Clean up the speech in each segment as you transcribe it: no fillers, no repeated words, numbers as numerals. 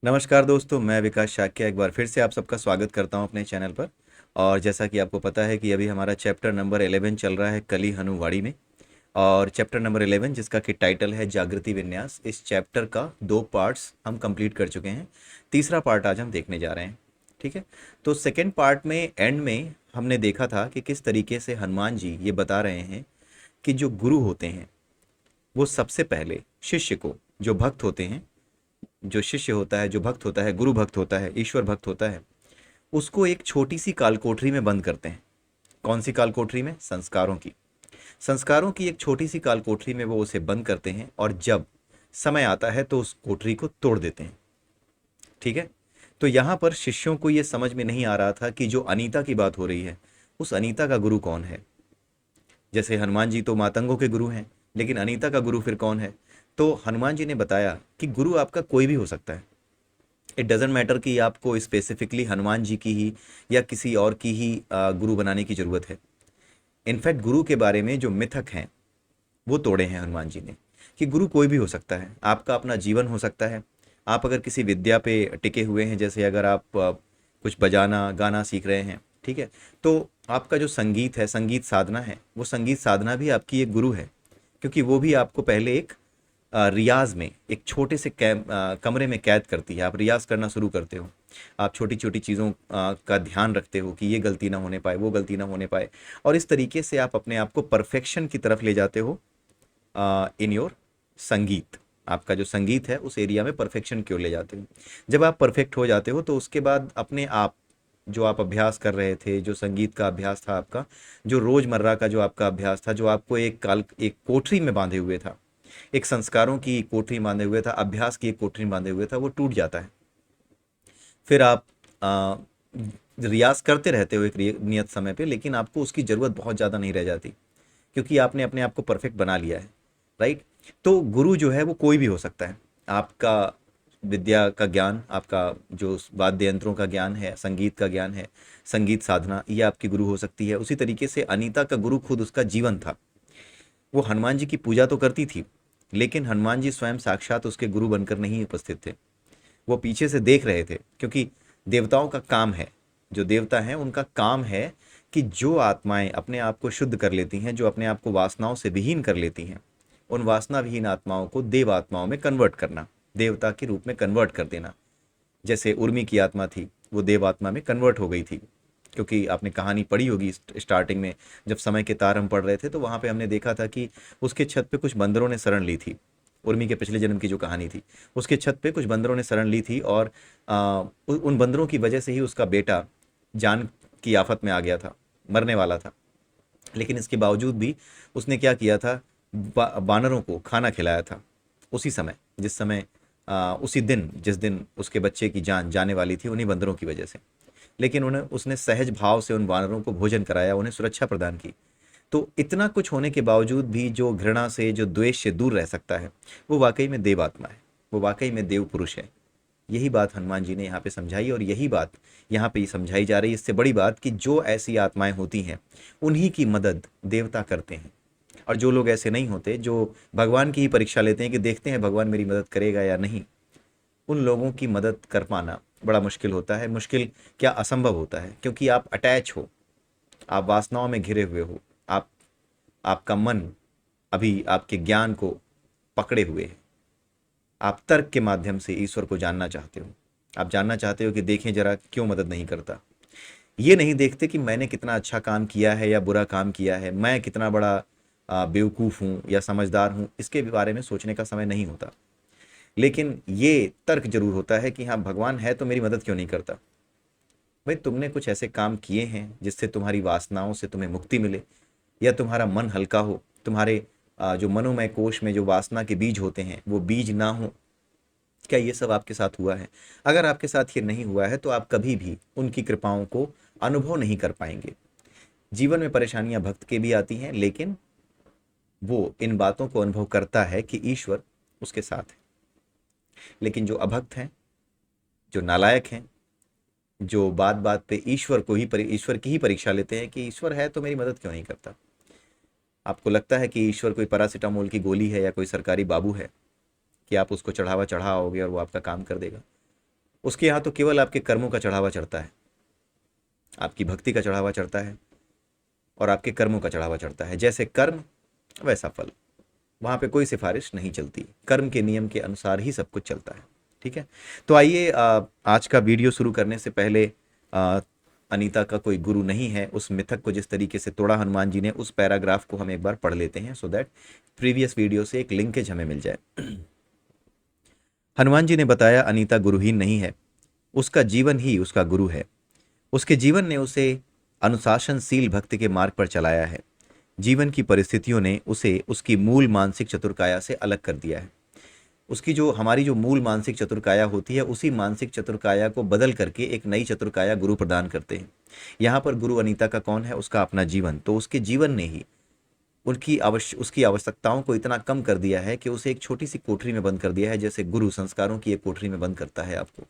नमस्कार दोस्तों, मैं विकास शाक्य एक बार फिर से आप सबका स्वागत करता हूं अपने चैनल पर। और जैसा कि आपको पता है कि अभी हमारा चैप्टर नंबर 11 चल रहा है कली हनुवाड़ी में। और चैप्टर नंबर 11 जिसका कि टाइटल है जागृति विन्यास, इस चैप्टर का 2 पार्ट्स हम कंप्लीट कर चुके हैं। तीसरा पार्ट आज हम देखने जा रहे हैं। ठीक है। तो सेकेंड पार्ट में एंड में हमने देखा था कि किस तरीके से हनुमान जी ये बता रहे हैं कि जो गुरु होते हैं वो सबसे पहले शिष्य को, जो भक्त होते हैं, जो शिष्य होता है, जो भक्त होता है, गुरु भक्त होता है, ईश्वर भक्त होता है, उसको एक छोटी सी कालकोठरी में बंद करते हैं। कौन सी कालकोठरी में? संस्कारों की। संस्कारों की एक छोटी सी कालकोठरी में वो उसे बंद करते हैं और जब समय आता है तो उस कोठरी को तोड़ देते हैं। ठीक है। तो यहां पर शिष्यों को यह समझ में नहीं आ रहा था कि जो अनीता की बात हो रही है, उस अनीता का गुरु कौन है। जैसे हनुमान जी तो मातंगों के गुरु हैं, लेकिन अनीता का गुरु फिर कौन है? तो हनुमान जी ने बताया कि गुरु आपका कोई भी हो सकता है। इट डजेंट मैटर कि आपको स्पेसिफिकली हनुमान जी की ही या किसी और की ही गुरु बनाने की जरूरत है। इनफैक्ट गुरु के बारे में जो मिथक हैं वो तोड़े हैं हनुमान जी ने, कि गुरु कोई भी हो सकता है। आपका अपना जीवन हो सकता है। आप अगर किसी विद्या पे टिके हुए हैं, जैसे अगर आप कुछ बजाना गाना सीख रहे हैं, ठीक है, तो आपका जो संगीत है, संगीत साधना है, वो संगीत साधना भी आपकी एक गुरु है। क्योंकि वो भी आपको पहले एक रियाज में, एक छोटे से कमरे में कैद करती है। आप रियाज करना शुरू करते हो। आप छोटी छोटी चीज़ों का ध्यान रखते हो कि ये गलती ना होने पाए, वो गलती ना होने पाए। और इस तरीके से आप अपने आप को परफेक्शन की तरफ ले जाते हो इन योर संगीत। आपका जो संगीत है उस एरिया में परफेक्शन की ओर ले जाते हो। जब आप परफेक्ट हो जाते हो तो उसके बाद अपने आप, जो आप अभ्यास कर रहे थे, जो संगीत का अभ्यास था आपका, जो रोजमर्रा का जो आपका अभ्यास था, जो आपको एक कोठरी में बांधे हुए था, एक संस्कारों की कोठरी में बांधे हुए था, अभ्यास की एक कोठरी में बांधे हुए था, वो टूट जाता है। फिर आप आ, रियाज करते रहते हो एक नियत समय पे, लेकिन आपको उसकी ज़रूरत बहुत ज़्यादा नहीं रह जाती, क्योंकि आपने अपने आप को परफेक्ट बना लिया है। राइट। तो गुरु जो है वो कोई भी हो सकता है। आपका विद्या का ज्ञान, आपका जो वाद्य यंत्रों का ज्ञान है, संगीत का ज्ञान है, संगीत साधना, ये आपकी गुरु हो सकती है। उसी तरीके से अनीता का गुरु खुद उसका जीवन था। वो हनुमान जी की पूजा तो करती थी, लेकिन हनुमान जी स्वयं साक्षात उसके गुरु बनकर नहीं उपस्थित थे। वो पीछे से देख रहे थे, क्योंकि देवताओं का काम है, जो देवता हैं उनका काम है कि जो आत्माएं अपने आप को शुद्ध कर लेती हैं, जो अपने आप को वासनाओं से विहीन कर लेती हैं, उन वासना विहीन आत्माओं को देव आत्माओं में कन्वर्ट करना, देवता के रूप में कन्वर्ट कर देना। जैसे उर्मी की आत्मा थी, वो देव आत्मा में कन्वर्ट हो गई थी। क्योंकि आपने कहानी पढ़ी होगी स्टार्टिंग में, जब समय के तार हम पढ़ रहे थे, तो वहाँ पे हमने देखा था कि उसके छत पे कुछ बंदरों ने शरण ली थी। उर्मी के पिछले जन्म की जो कहानी थी, उसके छत पे कुछ बंदरों ने शरण ली थी, और उन बंदरों की वजह से ही उसका बेटा जान की आफत में आ गया था, मरने वाला था। लेकिन इसके बावजूद भी उसने क्या किया था? बानरों को खाना खिलाया था। उसी समय, जिस समय उसी दिन, जिस दिन उसके बच्चे की जान जाने वाली थी, उन्हीं बंदरों की वजह से। लेकिन उन्हें उसने सहज भाव से उन वानरों को भोजन कराया, उन्हें सुरक्षा प्रदान की। तो इतना कुछ होने के बावजूद भी जो घृणा से, जो द्वेष से दूर रह सकता है, वो वाकई में देव आत्मा है, वो वाकई में देव पुरुष है। यही बात हनुमान जी ने यहाँ पे समझाई, और यही बात यहाँ पे समझाई जा रही है। इससे बड़ी बात कि जो ऐसी आत्माएं होती हैं, उन्हीं की मदद देवता करते हैं। और जो लोग ऐसे नहीं होते, जो भगवान की ही परीक्षा लेते हैं कि देखते हैं भगवान मेरी मदद करेगा या नहीं, उन लोगों की मदद कर पाना बड़ा मुश्किल होता है। मुश्किल क्या, असंभव होता है, क्योंकि आप अटैच हो, आप वासनाओं में घिरे हुए हो। आप, आपका मन अभी आपके ज्ञान को पकड़े हुए है। आप तर्क के माध्यम से ईश्वर को जानना चाहते हो। आप जानना चाहते हो कि देखें जरा क्यों मदद नहीं करता। ये नहीं देखते कि मैंने कितना अच्छा काम किया है या बुरा काम किया है, मैं कितना बड़ा बेवकूफ़ हूँ या समझदार हूँ, इसके बारे में सोचने का समय नहीं होता। लेकिन ये तर्क जरूर होता है कि हाँ, भगवान है तो मेरी मदद क्यों नहीं करता। भाई, तुमने कुछ ऐसे काम किए हैं जिससे तुम्हारी वासनाओं से तुम्हें मुक्ति मिले, या तुम्हारा मन हल्का हो, तुम्हारे जो मनोमय कोश में जो वासना के बीज होते हैं वो बीज ना हो। क्या ये सब आपके साथ हुआ है? अगर आपके साथ ये नहीं हुआ है तो आप कभी भी उनकी कृपाओं को अनुभव नहीं कर पाएंगे। जीवन में परेशानियां भक्त के भी आती हैं, लेकिन वो इन बातों को अनुभव करता है कि ईश्वर उसके साथ है। लेकिन जो अभक्त हैं, जो नालायक हैं, जो बात बात पे ईश्वर को ही ईश्वर की ही परीक्षा लेते हैं कि ईश्वर है तो मेरी मदद क्यों नहीं करता। आपको लगता है कि ईश्वर कोई पैरासीटामोल की गोली है या कोई सरकारी बाबू है कि आप उसको चढ़ावा चढ़ाओगे और वो आपका काम कर देगा? उसके यहाँ तो केवल आपके कर्मों का चढ़ावा चढ़ता है, आपकी भक्ति का चढ़ावा चढ़ता है और आपके कर्मों का चढ़ावा चढ़ता है। जैसे कर्म वैसा फल, वहाँ पे कोई सिफारिश नहीं चलती, कर्म के नियम के अनुसार ही सब कुछ चलता है। ठीक है, तो आइए आज का वीडियो शुरू करने से पहले अनीता का कोई गुरु नहीं है, उस मिथक को जिस तरीके से तोड़ा हनुमान जी ने, उस पैराग्राफ को हम एक बार पढ़ लेते हैं, सो दैट प्रीवियस वीडियो से एक लिंकेज हमें मिल जाए। हनुमान जी ने बताया, अनीता गुरुहीन नहीं है, उसका जीवन ही उसका गुरु है। उसके जीवन ने उसे अनुशासनशील भक्ति के मार्ग पर चलाया है। जीवन की परिस्थितियों ने उसे उसकी मूल मानसिक चतुरकाया से अलग कर दिया है। उसकी जो हमारी जो मूल मानसिक चतुरकाया होती है, उसी मानसिक चतुरकाया को बदल करके एक नई चतुरकाया गुरु प्रदान करते हैं। यहाँ पर गुरु अनीता का कौन है? उसका अपना जीवन। तो उसके जीवन ने ही उसकी आवश्यकताओं को इतना कम कर दिया है कि उसे एक छोटी सी कोठरी में बंद कर दिया है, जैसे गुरु संस्कारों की एक कोठरी में बंद करता है आपको।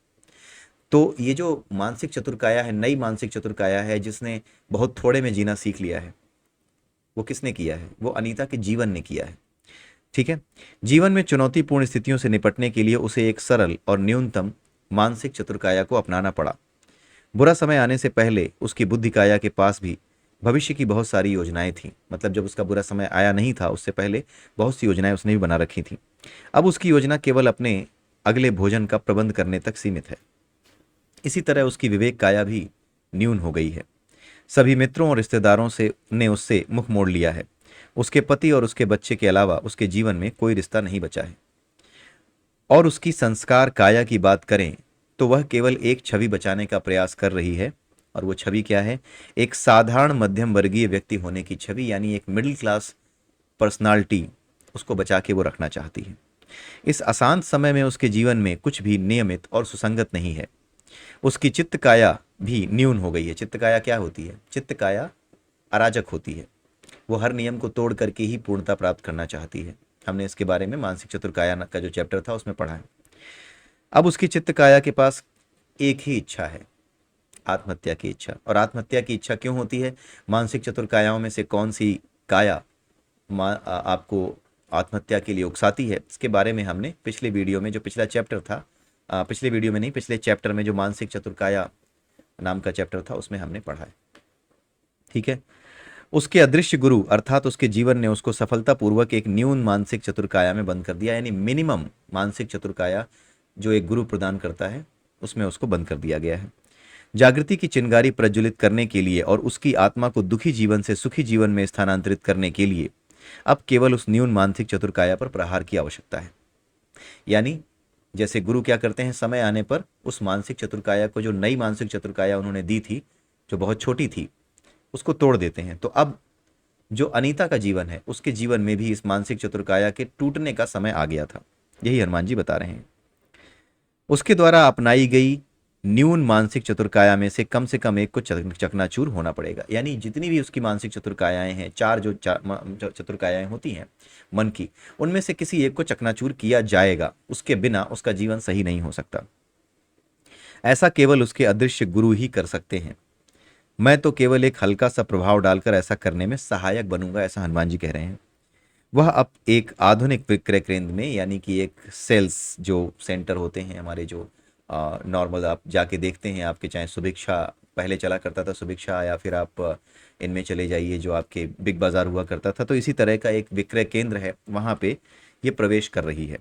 तो ये जो मानसिक चतुरकाया है, नई मानसिक चतुरकाया है, जिसने बहुत थोड़े में जीना सीख लिया है, वो किसने किया है? वो अनीता के जीवन ने किया है। ठीक है, जीवन में चुनौतीपूर्ण स्थितियों से निपटने के लिए उसे एक सरल और न्यूनतम मानसिक चतुरकाया को अपनाना पड़ा। बुरा समय आने से पहले उसकी बुद्धिकाया के पास भी भविष्य की बहुत सारी योजनाएं थीं। मतलब जब उसका बुरा समय आया नहीं था, उससे पहले बहुत सी योजनाएं उसने भी बना रखी थी। अब उसकी योजना केवल अपने अगले भोजन का प्रबंध करने तक सीमित है। इसी तरह उसकी विवेक काया भी न्यून हो गई है। सभी मित्रों और रिश्तेदारों से ने उससे मुख मोड़ लिया है। उसके पति और उसके बच्चे के अलावा उसके जीवन में कोई रिश्ता नहीं बचा है। और उसकी संस्कार काया की बात करें तो वह केवल एक छवि बचाने का प्रयास कर रही है। और वो छवि क्या है? एक साधारण मध्यम वर्गीय व्यक्ति होने की छवि, यानी एक मिडिल क्लास पर्सनालिटी, उसको बचा के वो रखना चाहती है। इस अशांत समय में उसके जीवन में कुछ भी नियमित और सुसंगत नहीं है। उसकी चित्त काया भी न्यून हो गई है। चित्त काया क्या होती है? चित्त काया अराजक होती है। वो हर नियम को तोड़ करके ही पूर्णता प्राप्त करना चाहती है। हमने इसके बारे में मानसिक चतुर्काया का जो चैप्टर था उसमें पढ़ा है। अब उसकी चित्त काया के पास एक ही इच्छा है, आत्महत्या की इच्छा। और आत्महत्या की इच्छा क्यों होती है? मानसिक चतुर्कायाओं में से कौन सी काया आपको आत्महत्या के लिए उकसाती है? इसके बारे में हमने पिछले वीडियो में, जो पिछला चैप्टर था, पिछले वीडियो में नहीं, पिछले चैप्टर में जो मानसिक चतुर्काया नाम का चैप्टर था, उसमें हमने पढ़ा है। ठीक है, उसके अदृश्य गुरु अर्थात उसके जीवन ने उसको सफलतापूर्वक एक न्यून मानसिक चतुर्काया में बंद कर दिया, यानी मिनिमम मानसिक चतुर्काया जो एक गुरु प्रदान करता है, उसमें उसको बंद कर दिया गया है। जागृति की चिंगारी प्रज्वलित करने के लिए और उसकी आत्मा को दुखी जीवन से सुखी जीवन में स्थानांतरित करने के लिए अब केवल उस न्यून मानसिक चतुर्काया पर प्रहार की आवश्यकता है। यानी जैसे गुरु क्या करते हैं, समय आने पर उस मानसिक चतुर्काया को, जो नई मानसिक चतुर्काया उन्होंने दी थी, जो बहुत छोटी थी, उसको तोड़ देते हैं। तो अब जो अनीता का जीवन है, उसके जीवन में भी इस मानसिक चतुर्काया के टूटने का समय आ गया था। यही हनुमान जी बता रहे हैं। उसके द्वारा अपनाई गई न्यून मानसिक चतुर्काया में से कम एक को चकनाचूर होना पड़ेगा। यानी जितनी भी उसकी मानसिक चतुर्कायाएं हैं, जो चतुर्कायाएं होती हैं मन की, उनमें से किसी एक को चकनाचूर किया जाएगा। उसके बिना उसका जीवन सही नहीं हो सकता। ऐसा केवल उसके अदृश्य गुरु ही कर सकते हैं। मैं तो केवल एक हल्का सा प्रभाव डालकर ऐसा करने में सहायक बनूंगा, ऐसा हनुमान जी कह रहे हैं। वह अब एक आधुनिक विक्रय केंद्र में, यानी कि एक सेल्स जो सेंटर होते हैं हमारे, जो नॉर्मल आप जाके देखते हैं, आपके चाहे सुभिक्षा पहले चला करता था, सुभिक्षा, या फिर आप इनमें चले जाइए जो आपके बिग बाज़ार हुआ करता था, तो इसी तरह का एक विक्रय केंद्र है, वहाँ पे ये प्रवेश कर रही है।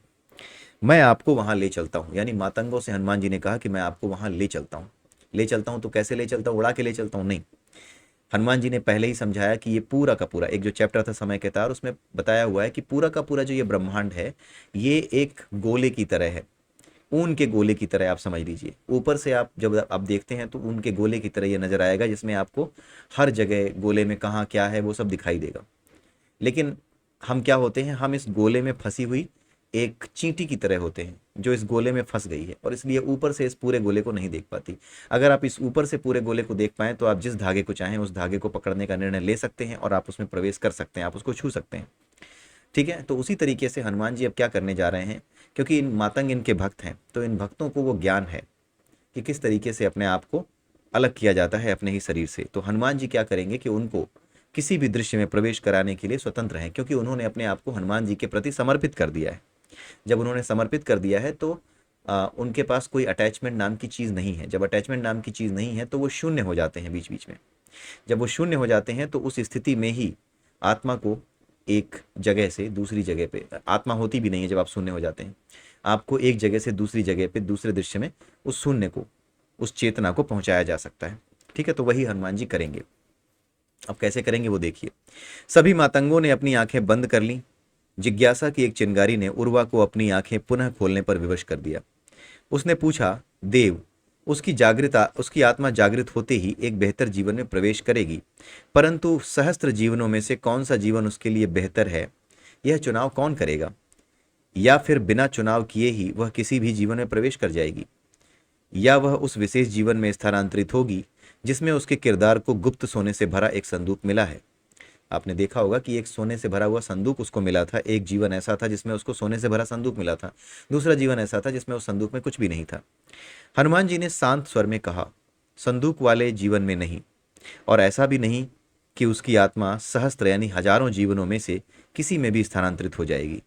मैं आपको वहाँ ले चलता हूँ। यानी मातंगों से हनुमान जी ने कहा कि मैं आपको वहाँ ले चलता हूँ। ले चलता हूँ तो कैसे ले चलता हूँ? उड़ा के ले चलता हूँ? नहीं, हनुमान जी ने पहले ही समझाया कि ये पूरा का पूरा, एक जो चैप्टर था समय के तार, उसमें बताया हुआ है कि पूरा का पूरा जो ये ब्रह्मांड है, ये एक गोले की तरह है, ऊन के गोले की तरह आप समझ लीजिए। ऊपर से आप जब आप देखते हैं तो ऊन के गोले की तरह ये नजर आएगा, जिसमें आपको हर जगह गोले में कहाँ क्या है वो सब दिखाई देगा। लेकिन हम क्या होते हैं? हम इस गोले में फंसी हुई एक चींटी की तरह होते हैं, जो इस गोले में फंस गई है, और इसलिए ऊपर से इस पूरे गोले को नहीं देख पाती। अगर आप इस ऊपर से पूरे गोले को देख पाएं तो आप जिस धागे को चाहें उस धागे को पकड़ने का निर्णय ले सकते हैं और आप उसमें प्रवेश कर सकते हैं, आप उसको छू सकते हैं। ठीक है, तो उसी तरीके से हनुमान जी अब क्या करने जा रहे हैं, क्योंकि इन मातंग इनके भक्त हैं, तो इन भक्तों को वो ज्ञान है कि किस तरीके से अपने आप को अलग किया जाता है अपने ही शरीर से। तो हनुमान जी क्या करेंगे कि उनको किसी भी दृश्य में प्रवेश कराने के लिए स्वतंत्र हैं, क्योंकि उन्होंने अपने आप को हनुमान जी के प्रति समर्पित कर दिया है। जब उन्होंने समर्पित कर दिया है तो उनके पास कोई अटैचमेंट नाम की चीज़ नहीं है। जब अटैचमेंट नाम की चीज़ नहीं है तो वो शून्य हो जाते हैं बीच बीच में। जब वो शून्य हो जाते हैं तो उस स्थिति में ही आत्मा को एक जगह से दूसरी जगह पे, आत्मा होती भी नहीं है जब आप शून्य हो जाते हैं, आपको एक जगह से दूसरी जगह पे दूसरे दृश्य में उस शून्य को, उस चेतना को पहुंचाया जा सकता है। ठीक है, तो वही हनुमान जी करेंगे। अब कैसे करेंगे वो देखिए। सभी मातंगों ने अपनी आंखें बंद कर ली। जिज्ञासा की एक चिंगारी ने उर्वा को अपनी आंखें पुनः खोलने पर विवश कर दिया। उसने पूछा, देव, उसकी आत्मा जागृत होते ही एक बेहतर जीवन में प्रवेश करेगी, परंतु सहस्त्र जीवनों में से कौन सा जीवन उसके लिए बेहतर है, यह चुनाव कौन करेगा? या फिर बिना चुनाव किए ही वह किसी भी जीवन में प्रवेश कर जाएगी? या वह उस विशेष जीवन में स्थानांतरित होगी जिसमें उसके किरदार को गुप्त सोने से भरा एक संदूक मिला है? आपने देखा होगा कि एक सोने से भरा हुआ संदूक उसको मिला था। एक जीवन ऐसा था जिसमें उसको सोने से भरा संदूक मिला था, दूसरा जीवन ऐसा था जिसमें उस संदूक में कुछ भी नहीं था। हनुमान जी ने शांत स्वर में कहा, संदूक वाले जीवन में नहीं, और ऐसा भी नहीं कि उसकी आत्मा सहस्त्र यानी हजारों जीवनों में से किसी में भी स्थानांतरित हो जाएगी।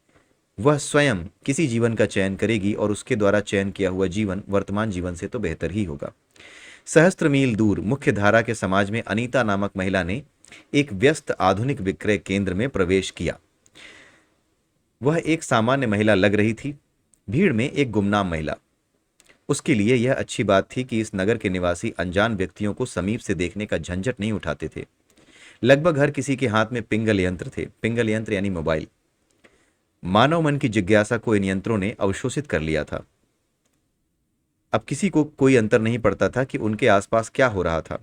वह स्वयं किसी जीवन का चयन करेगी और उसके द्वारा चयन किया हुआ जीवन वर्तमान जीवन से तो बेहतर ही होगा। सहस्त्र मील दूर मुख्य धारा के समाज में अनीता नामक महिला ने एक व्यस्त आधुनिक विक्रय केंद्र में प्रवेश किया। वह एक सामान्य महिला लग रही थी, भीड़ में एक गुमनाम महिला। उसके लिए यह अच्छी बात थी कि इस नगर के निवासी अनजान व्यक्तियों को समीप से देखने का झंझट नहीं उठाते थे। लगभग हर किसी के हाथ में पिंगल यंत्र थे। पिंगल यंत्र यानी मोबाइल। मानव मन की जिज्ञासा को इन यंत्रों ने अवशोषित कर लिया था। अब किसी को कोई अंतर नहीं पड़ता था कि उनके आसपास क्या हो रहा था।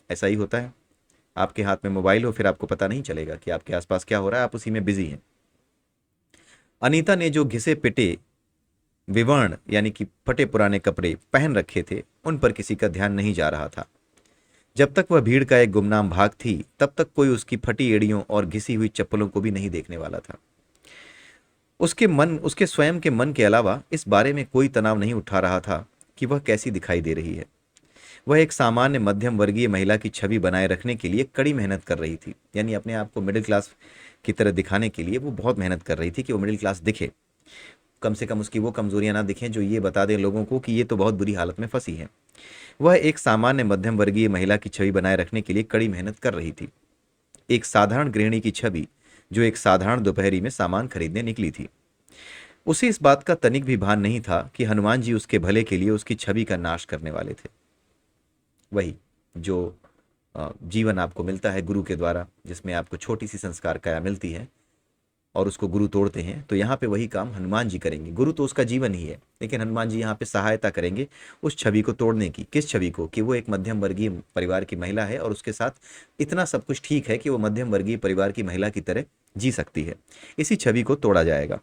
ऐसा ही होता है, आपके हाथ में मोबाइल हो फिर आपको पता नहीं चलेगा कि आपके आसपास क्या हो रहा है, आप उसी में बिजी हैं। अनीता ने जो घिसे पिटे विवर्ण यानी कि फटे पुराने कपड़े पहन रखे थे, उन पर किसी का ध्यान नहीं जा रहा था। जब तक वह भीड़ का एक गुमनाम भाग थी, तब तक कोई उसकी फटी एड़ियों और घिसी हुई चप्पलों को भी नहीं देखने वाला था। उसके स्वयं के मन के अलावा इस बारे में कोई तनाव नहीं उठा रहा था कि वह कैसी दिखाई दे रही है। वह एक सामान्य मध्यम वर्गीय महिला की छवि बनाए रखने के लिए कड़ी मेहनत कर रही थी। यानी अपने आप को मिडिल क्लास की तरह दिखाने के लिए वो बहुत मेहनत कर रही थी कि वो मिडिल क्लास दिखे, कम से कम उसकी वो कमजोरियां ना दिखें जो ये बता दें लोगों को कि ये तो बहुत बुरी हालत में फंसी है। वह एक सामान्य मध्यम वर्गीय महिला की छवि बनाए रखने के लिए कड़ी मेहनत कर रही थी। एक साधारण गृहिणी की छवि जो एक साधारण दोपहरी में सामान खरीदने निकली थी। उसे इस बात का तनिक भी भान नहीं था कि हनुमान जी उसके भले के लिए उसकी छवि का नाश करने वाले थे। वही जो जीवन आपको मिलता है गुरु के द्वारा, जिसमें आपको छोटी सी संस्कार काया मिलती है और उसको गुरु तोड़ते हैं, तो यहाँ पे वही काम हनुमान जी करेंगे। गुरु तो उसका जीवन ही है, लेकिन हनुमान जी यहाँ पे सहायता करेंगे उस छवि को तोड़ने की। किस छवि को? कि वो एक मध्यम वर्गीय परिवार की महिला है और उसके साथ इतना सब कुछ ठीक है कि वो मध्यम वर्गीय परिवार की महिला की तरह जी सकती है। इसी छवि को तोड़ा जाएगा।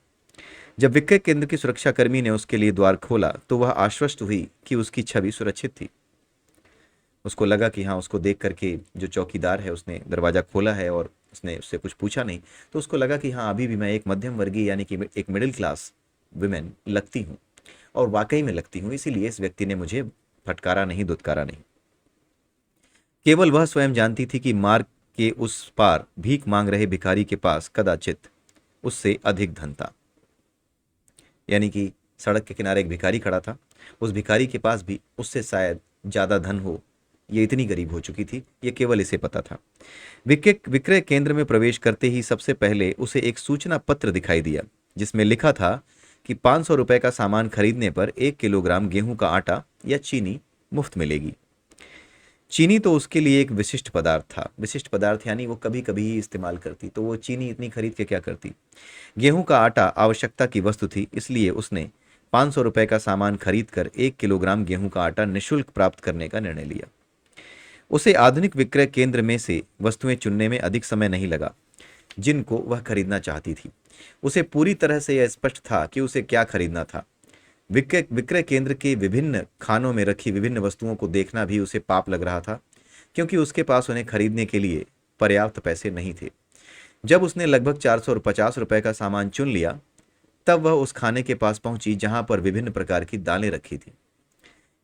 जब विक्रय केंद्र की सुरक्षाकर्मी ने उसके लिए द्वार खोला तो वह आश्वस्त हुई कि उसकी छवि सुरक्षित थी। उसको लगा कि हाँ, उसको देख करके जो चौकीदार है उसने दरवाज़ा खोला है और उसने उससे कुछ पूछा नहीं, तो उसको लगा कि हाँ, अभी भी मैं एक मध्यम वर्गीय यानी कि एक मिडिल क्लास वुमेन लगती हूँ, और वाकई में लगती हूँ। इसीलिए इस व्यक्ति ने मुझे फटकारा नहीं, दुत्कारा नहीं। केवल वह स्वयं जानती थी कि मार्ग के उस पार भीख मांग रहे भिखारी के पास कदाचित उससे अधिक धन था। यानी कि सड़क के किनारे एक भिखारी खड़ा था, उस भिखारी के पास भी उससे शायद ज़्यादा धन हो, ये इतनी गरीब हो चुकी थी, ये केवल इसे पता था। विक्रय केंद्र में प्रवेश करते ही सबसे पहले उसे एक सूचना पत्र दिखाई दिया जिसमें लिखा था कि 500 रुपए का सामान खरीदने पर 1 किलोग्राम गेहूं का आटा या चीनी मुफ्त मिलेगी। चीनी तो उसके लिए एक विशिष्ट पदार्थ था। विशिष्ट पदार्थ यानी वो कभी कभी ही इस्तेमाल करती, तो वो चीनी इतनी खरीद के क्या करती। गेहूं का आटा आवश्यकता की वस्तु थी, इसलिए उसने 500 रुपए का सामान खरीद कर 1 किलोग्राम गेहूं का आटा निःशुल्क प्राप्त करने का निर्णय लिया। उसे आधुनिक विक्रय केंद्र में से वस्तुएं चुनने में अधिक समय नहीं लगा जिनको वह खरीदना चाहती थी। उसे पूरी तरह से यह स्पष्ट था कि उसे क्या खरीदना था। विक्रय केंद्र के विभिन्न खानों में रखी विभिन्न वस्तुओं को देखना भी उसे पाप लग रहा था, क्योंकि उसके पास उन्हें खरीदने के लिए पर्याप्त पैसे नहीं थे। जब उसने लगभग 450 रुपए का सामान चुन लिया, तब वह उस खाने के पास पहुंची जहां पर विभिन्न प्रकार की दालें रखी थी।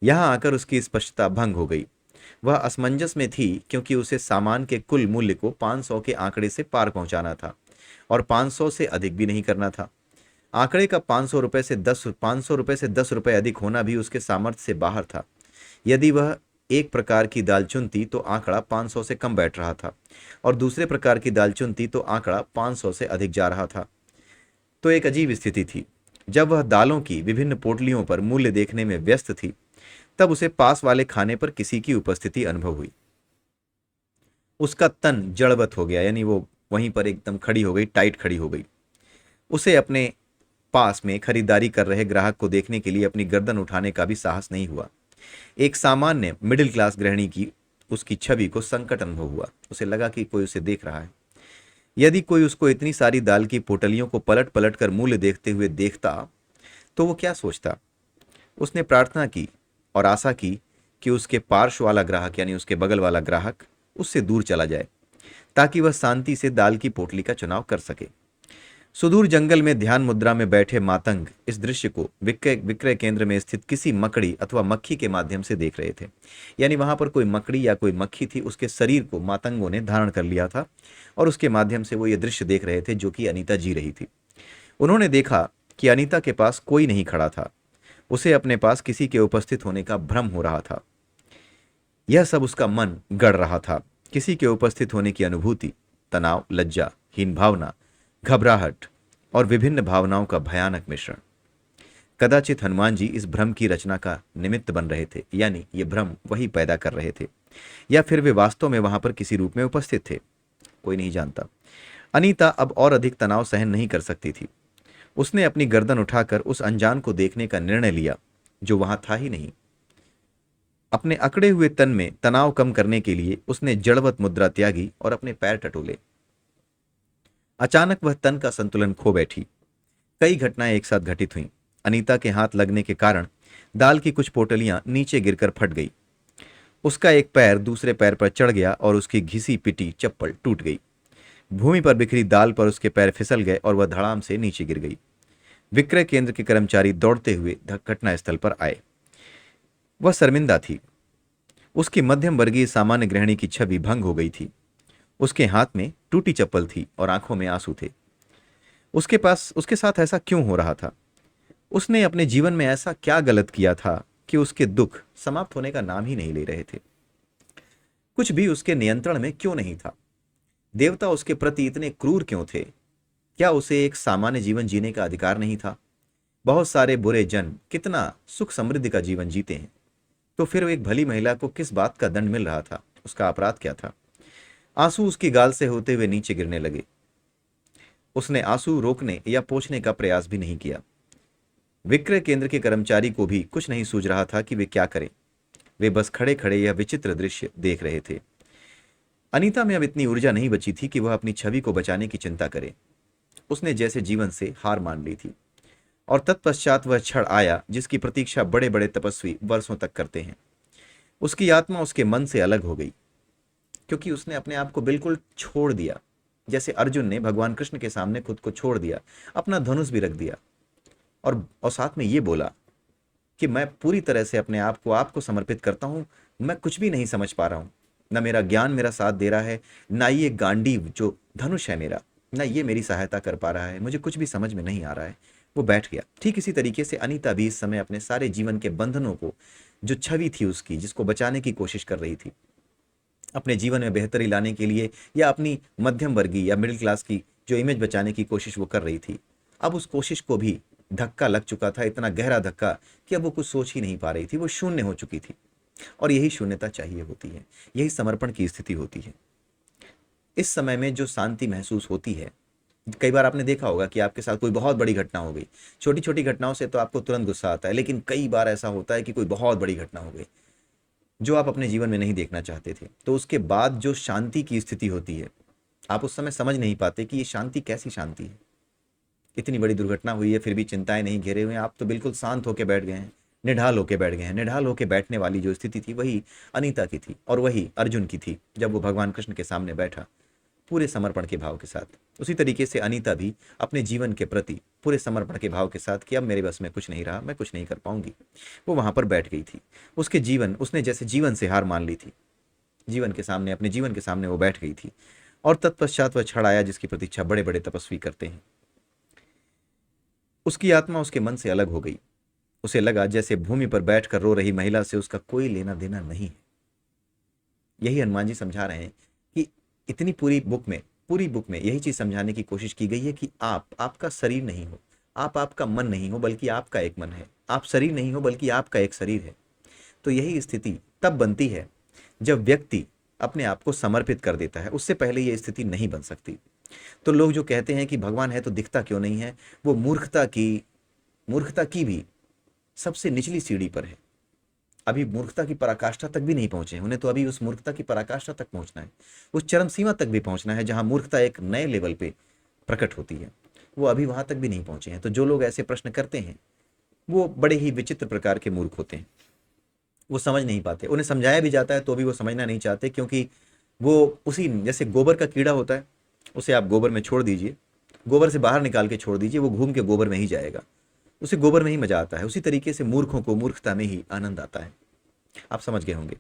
यहां आकर उसकी स्पष्टता भंग हो गई। वह असमंजस में थी, क्योंकि उसे सामान के कुल मूल्य को 500 के आंकड़े से पार पहुंचाना था और 500 से अधिक भी नहीं करना था। आंकड़े का 500 रुपए अधिक होना भी उसके सामर्थ्य से बाहर था। यदि वह एक प्रकार की दाल चुनती तो आंकड़ा 500 से कम बैठ रहा था, और दूसरे प्रकार की दाल चुनती तो आंकड़ा 500 से अधिक जा रहा था। तो एक अजीब स्थिति थी। जब वह दालों की विभिन्न पोटलियों पर मूल्य देखने में व्यस्त थी, तब उसे पास वाले खाने पर किसी की उपस्थिति अनुभव हुई। उसका तन जड़वत हो गया, यानी वो वहीं पर एकदम खड़ी हो गई, टाइट खड़ी हो गई। उसे अपने पास में खरीदारी कर रहे ग्राहक को देखने के लिए अपनी गर्दन उठाने का भी साहस नहीं हुआ। एक सामान्य मिडिल क्लास गृहिणी की उसकी छवि को संकट अनुभव हुआ। उसे लगा कि कोई उसे देख रहा है। यदि कोई उसको इतनी सारी दाल की पोटलियों को पलट पलट कर मूल्य देखते हुए देखता तो वो क्या सोचता। उसने प्रार्थना की और आशा की कि उसके पार्श्व वाला ग्राहक, यानी उसके बगल वाला ग्राहक, उससे दूर चला जाए ताकि वह शांति से दाल की पोटली का चुनाव कर सके। सुदूर जंगल में ध्यान मुद्रा में बैठे मातंग इस दृश्य को विक्रय विक्रय केंद्र में स्थित किसी मकड़ी अथवा मक्खी के माध्यम से देख रहे थे। यानी वहां पर कोई मकड़ी या कोई मक्खी थी, उसके शरीर को मातंगों ने धारण कर लिया था और उसके माध्यम से वो ये दृश्य देख रहे थे जो कि अनीता जी रही थी। उन्होंने देखा कि अनीता के पास कोई नहीं खड़ा था। उसे अपने पास किसी के उपस्थित होने का भ्रम हो रहा था। यह सब उसका मन गढ़ रहा था। किसी के उपस्थित होने की अनुभूति, तनाव, लज्जा, हीन भावना, घबराहट और विभिन्न भावनाओं का भयानक मिश्रण। कदाचित हनुमान जी इस भ्रम की रचना का निमित्त बन रहे थे, यानी ये भ्रम वही पैदा कर रहे थे, या फिर वे वास्तव में वहां पर किसी रूप में उपस्थित थे। कोई नहीं जानता। अनीता अब और अधिक तनाव सहन नहीं कर सकती थी। उसने अपनी गर्दन उठाकर उस अनजान को देखने का निर्णय लिया जो वहां था ही नहीं। अपने अकड़े हुए तन में तनाव कम करने के लिए उसने जड़वत मुद्रा त्यागी और अपने पैर टटोले। अचानक वह तन का संतुलन खो बैठी। कई घटनाएं एक साथ घटित हुईं। अनीता के हाथ लगने के कारण दाल की कुछ पोटलियां नीचे गिरकर फट गई। उसका एक पैर दूसरे पैर पर चढ़ गया और उसकी घिसी पिटी चप्पल टूट गई। भूमि पर बिखरी दाल पर उसके पैर फिसल गए और वह धड़ाम से नीचे गिर गई। विक्रय केंद्र के कर्मचारी दौड़ते हुए घटनास्थल पर आए। वह शर्मिंदा थी। उसकी मध्यम वर्गीय सामान्य गृहिणी की छवि भंग हो गई थी। उसके हाथ में टूटी चप्पल थी और आंखों में आंसू थे। उसके साथ ऐसा क्यों हो रहा था? उसने अपने जीवन में ऐसा क्या गलत किया था कि उसके दुख समाप्त होने का नाम ही नहीं ले रहे थे? कुछ भी उसके नियंत्रण में क्यों नहीं था? देवता उसके प्रति इतने क्रूर क्यों थे? क्या उसे एक सामान्य जीवन जीने का अधिकार नहीं था? बहुत सारे बुरे जन कितना सुख समृद्धि का जीवन जीते हैं, तो फिर एक भली महिला को किस बात का दंड मिल रहा था? उसका अपराध क्या था? आंसू उसकी गाल से होते हुए नीचे गिरने लगे। उसने आंसू रोकने या पोंछने का प्रयास भी नहीं किया। विक्रय केंद्र के कर्मचारी को भी कुछ नहीं सूझ रहा था कि वे क्या करें। वे बस खड़े खड़े यह विचित्र दृश्य देख रहे थे। अनीता में अब इतनी ऊर्जा नहीं बची थी कि वह अपनी छवि को बचाने की चिंता करे। उसने जैसे जीवन से हार मान ली थी। और तत्पश्चात वह क्षण आया जिसकी प्रतीक्षा बड़े बड़े तपस्वी वर्षों तक करते हैं। उसकी आत्मा उसके मन से अलग हो गई, क्योंकि उसने अपने आप को बिल्कुल छोड़ दिया। जैसे अर्जुन ने भगवान कृष्ण के सामने खुद को छोड़ दिया, अपना धनुष भी रख दिया, और साथ में ये बोला कि मैं पूरी तरह से अपने आप को आपको समर्पित करता हूं। मैं कुछ भी नहीं समझ पा रहा हूं। ना मेरा ज्ञान मेरा साथ दे रहा है, ना ये गांडीव जो धनुष है मेरा, ना ये मेरी सहायता कर पा रहा है। मुझे कुछ भी समझ में नहीं आ रहा है। वो बैठ गया। ठीक इसी तरीके से अनीता भी इस समय अपने सारे जीवन के बंधनों को, जो छवि थी उसकी, जिसको बचाने की कोशिश कर रही थी, अपने जीवन में बेहतरी लाने के लिए, या अपनी मध्यम वर्गीय या मिडिल क्लास की जो इमेज बचाने की कोशिश वो कर रही थी, अब उस कोशिश को भी धक्का लग चुका था, इतना गहरा धक्का कि अब वो कुछ सोच ही नहीं पा रही थी। वो शून्य हो चुकी थी। और यही शून्यता चाहिए होती है, यही समर्पण की स्थिति होती है। इस समय में जो शांति महसूस होती है, कई बार आपने देखा होगा कि आपके साथ कोई बहुत बड़ी घटना हो गई। छोटी छोटी घटनाओं से तो आपको तुरंत गुस्सा आता है, लेकिन कई बार ऐसा होता है कि कोई बहुत बड़ी घटना हो गई जो आप अपने जीवन में नहीं देखना चाहते थे, तो उसके बाद जो शांति की स्थिति होती है, आप उस समय समझ नहीं पाते कि ये शांति कैसी शांति है। इतनी बड़ी दुर्घटना हुई है फिर भी चिंताएं नहीं घेरे हुए हैं, आप तो बिल्कुल शांत होकर बैठ गए हैं, निढाल होकर बैठ गए हैं। निढाल होकर बैठने वाली जो स्थिति थी वही अनीता की थी, और वही अर्जुन की थी जब वो भगवान कृष्ण के सामने बैठा पूरे समर्पण के भाव के साथ। उसी तरीके से अनीता भी अपने जीवन के प्रति पूरे समर्पण के भाव के साथ कि अब मेरे बस में कुछ नहीं रहा, मैं कुछ नहीं कर पाऊंगी, वो वहां पर बैठ गई थी। उसने जैसे जीवन से हार मान ली थी। जीवन के सामने, अपने जीवन के सामने वो बैठ गई थी। और तत्पश्चात वह क्षण आया जिसकी प्रतीक्षा बड़े बड़े तपस्वी करते हैं। उसकी आत्मा उसके मन से अलग हो गई। उसे लगा जैसे भूमि पर बैठकर रो रही महिला से उसका कोई लेना देना नहीं है। यही हनुमान जी समझा रहे हैं कि इतनी पूरी बुक में यही चीज समझाने की कोशिश की गई है कि आप आपका शरीर नहीं हो, आप आपका मन नहीं हो, बल्कि आपका एक मन है। आप शरीर नहीं हो, बल्कि आपका एक शरीर है। तो यही स्थिति तब बनती है जब व्यक्ति अपने आप को समर्पित कर देता है। उससे पहले ये स्थिति नहीं बन सकती। तो लोग जो कहते हैं कि भगवान है तो दिखता क्यों नहीं है, वो मूर्खता की भी सबसे निचली सीढ़ी पर है। अभी मूर्खता की पराकाष्ठा तक भी नहीं पहुंचे हैं। उन्हें तो अभी उस मूर्खता की पराकाष्ठा तक पहुंचना है, उस चरम सीमा तक भी पहुंचना है जहां मूर्खता एक नए लेवल पे प्रकट होती है। वो अभी वहां तक भी नहीं पहुंचे हैं। तो जो लोग ऐसे प्रश्न करते हैं वो बड़े ही विचित्र प्रकार के मूर्ख होते हैं। वो समझ नहीं पाते। उन्हें समझाया भी जाता है तो भी वो समझना नहीं चाहते, क्योंकि वो उसी जैसे गोबर का कीड़ा होता है, उसे आप गोबर में छोड़ दीजिए, गोबर से बाहर निकाल के छोड़ दीजिए, वो घूम के गोबर में ही जाएगा। उसे गोबर में ही मजा आता है। उसी तरीके से मूर्खों को मूर्खता में ही आनंद आता है। आप समझ गए होंगे।